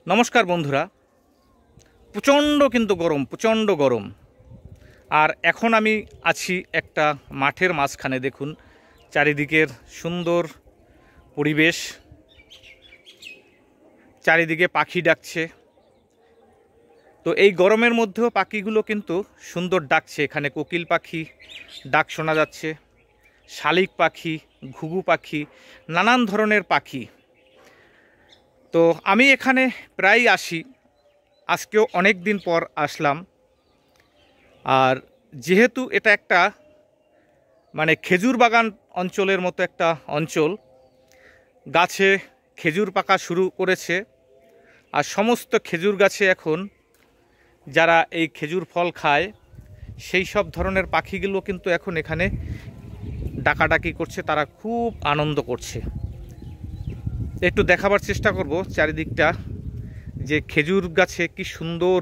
নমস্কার বন্ধুরা। প্রচণ্ড কিন্তু গরম, প্রচণ্ড গরম। আর এখন আমি আছি একটা মাঠের মাঝখানে। দেখুন চারিদিকের সুন্দর পরিবেশ, চারিদিকে পাখি ডাকছে। তো এই গরমের মধ্যেও পাখিগুলো কিন্তু সুন্দর ডাকছে। এখানে কোকিল পাখি ডাক শোনা যাচ্ছে, শালিক পাখি, ঘুঘু পাখি, নানান ধরনের পাখি। তো আমি এখানে প্রায় আসি, আজকেও অনেক দিন পর আসলাম। আর যেহেতু এটা একটা খেজুর বাগান অঞ্চলের মতো একটা অঞ্চল, গাছে খেজুর পাকা শুরু করেছে। আর সমস্ত খেজুর গাছে এখন যারা এই খেজুর ফল খায় সেই সব ধরনের পাখিগুলো কিন্তু এখন এখানে ডাকাডাকি করছে, তারা খুব আনন্দ করছে। একটু দেখাবার চেষ্টা করব চারিদিকটা, যে খেজুর গাছে কি সুন্দর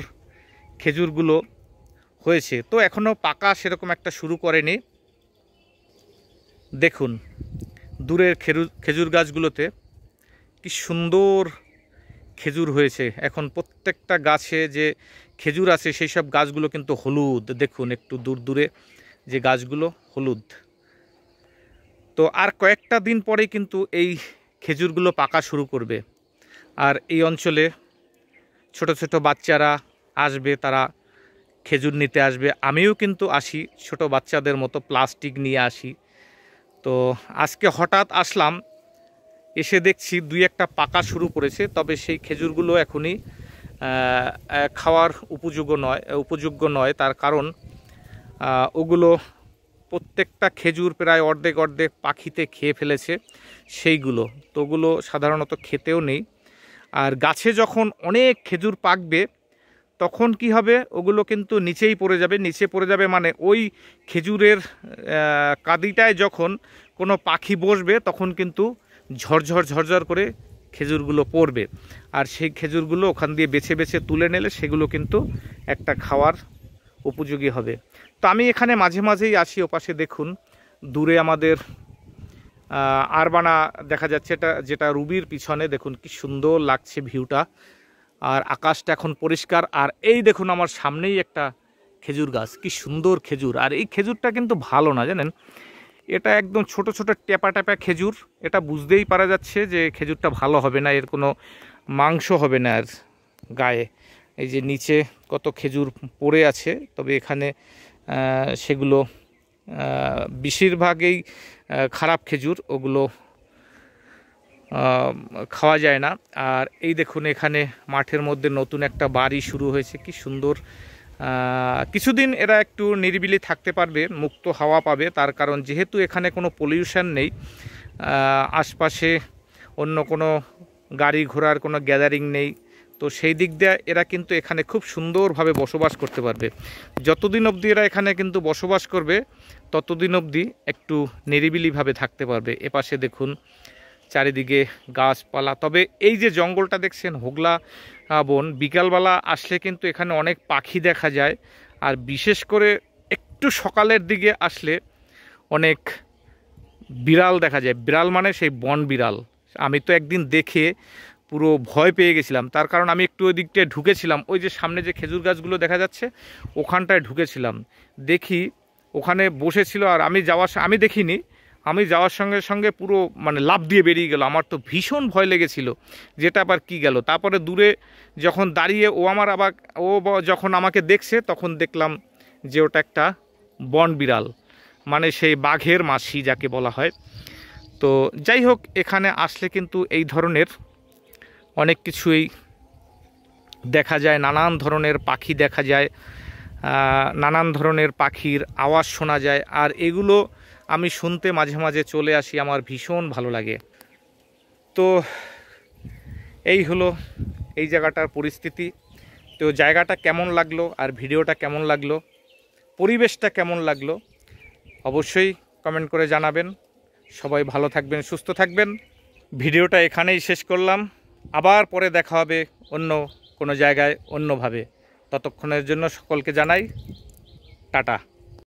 খেজুরগুলো হয়েছে। তো এখনও পাকা সেরকম একটা শুরু করেনি। দেখুন দূরের খেজুর গাছগুলোতে কি সুন্দর খেজুর হয়েছে। এখন প্রত্যেকটা গাছে যে খেজুর আছে সেই সব গাছগুলো কিন্তু হলুদ। দেখুন একটু দূর দূরে যে গাছগুলো হলুদ। তো আর কয়েকটা দিন পরে কিন্তু এই খেজুরগুলো পাকা শুরু করবে। আর এই অঞ্চলে ছোট ছোট বাচ্চারা আসবে, তারা খেজুর নিতে আসবে। আমিও কিন্তু আসি ছোট বাচ্চাদের মতো, প্লাস্টিক নিয়ে আসি। তো আজকে হঠাৎ আসলাম, এসে দেখছি দুই একটা পাকা শুরু করেছে। তবে সেই খেজুরগুলো এখনই খাওয়ার উপযোগ্য নয়। তার কারণ ওগুলো প্রত্যেকটা খেজুর প্রায় অর্ধেক অর্ধেক পাখিতে খেয়ে ফেলেছে সেইগুলো। তো ওগুলো সাধারণত খেতেও নেই। আর গাছে যখন অনেক খেজুর পাকবে তখন কি হবে, ওগুলো কিন্তু নিচেই পড়ে যাবে। নিচে পড়ে যাবে মানে ওই খেজুরের কাঁদিটায় যখন কোনো পাখি বসবে তখন কিন্তু ঝরঝর করে খেজুরগুলো পড়বে। আর সেই খেজুরগুলো ওখান দিয়ে বেছে বেছে তুলে নিলে সেগুলো কিন্তু একটা খাওয়ার উপযোগী হবে। তো আমি এখানে মাঝে মাঝেই আসি। ওপাশে দেখুন দূরে আমাদের আরবানা দেখা যাচ্ছে, যেটা রুবির পিছনে। দেখুন কি সুন্দর লাগছে ভিউটা। আর আকাশটা এখন পরিষ্কার। আর এই দেখুন আমার সামনেই একটা খেজুর গাছ, কি সুন্দর খেজুর। আর এই খেজুরটা কিন্তু ভালো না, জানেন, এটা একদম ছোট ছোট টেপা টেপা খেজুর। এটা বুঝতেই পারা যাচ্ছে যে খেজুরটা ভালো হবে না, এর কোনো মাংস হবে না আর গায়ে। এই যে নিচে কত খেজুর পড়ে আছে, তবে এখানে সেগুলো বেশিরভাগই খারাপ খেজুর, ওগুলো খাওয়া যায় না। আর এই দেখুন এখানে মাঠের মধ্যে নতুন একটা বাড়ি শুরু হয়েছে, কি সুন্দর। কিছুদিন এরা একটু নিরিবিলি থাকতে পারবে, মুক্ত হাওয়া পাবে। তার কারণ যেহেতু এখানে কোনো পলিউশন নেই, আশপাশে অন্য কোনো গাড়ি ঘোড়ার কোনো গ্যাদারিং নেই, তো সেই দিক দিয়ে এরা কিন্তু এখানে খুব সুন্দরভাবে বসবাস করতে পারবে। যতদিন অবধি এরা এখানে কিন্তু বসবাস করবে ততদিন অবধি একটু নিরিবিলিভাবে থাকতে পারবে। এপাশে দেখুন চারিদিকে গাছপালা। তবে এই যে জঙ্গলটা দেখছেন, হোগলা বন, বিকালবেলা আসলে কিন্তু এখানে অনেক পাখি দেখা যায়। আর বিশেষ করে একটু সকালের দিকে আসলে অনেক বিড়াল দেখা যায়। বিড়াল মানে সেই বন বিড়াল। আমি তো একদিন দেখে পুরো ভয় পেয়ে গেছিলাম। তার কারণ আমি একটু ওই দিকটায় ঢুকেছিলাম, ওই যে সামনে যে খেজুর গাছগুলো দেখা যাচ্ছে ওখানটায় ঢুকেছিলাম। দেখি ওখানে বসেছিল। আর আমি দেখিনি, আমি যাওয়ার সঙ্গে সঙ্গে পুরো লাফ দিয়ে বেরিয়ে গেল। আমার তো ভীষণ ভয় লেগেছিল, যেটা আবার কি গেল। তারপরে দূরে যখন দাঁড়িয়ে ও যখন আমাকে দেখছে তখন দেখলাম যে ওটা একটা বন বিড়াল, সেই বাঘের মাসি যাকে বলা হয়। তো যাই হোক, এখানে আসলে কিন্তু এই ধরনের অনেক কিছুই দেখা যায়, নানান ধরনের পাখি দেখা যায়, নানান ধরনের পাখির আওয়াজ শোনা যায়। আর এগুলো আমি শুনতে মাঝে মাঝে চলে আসি, আমার ভীষণ ভালো লাগে। তো এই হলো এই জায়গাটার পরিস্থিতি। তো জায়গাটা কেমন লাগলো আর ভিডিওটা কেমন লাগলো, পরিবেশটা কেমন লাগলো অবশ্যই কমেন্ট করে জানাবেন। সবাই ভালো থাকবেন, সুস্থ থাকবেন। ভিডিওটা এখানেই শেষ করলাম। আবার পরে দেখা হবে অন্য কোনো জায়গায় অন্যভাবে। ততক্ষণের জন্য সকলকে জানাই টাটা।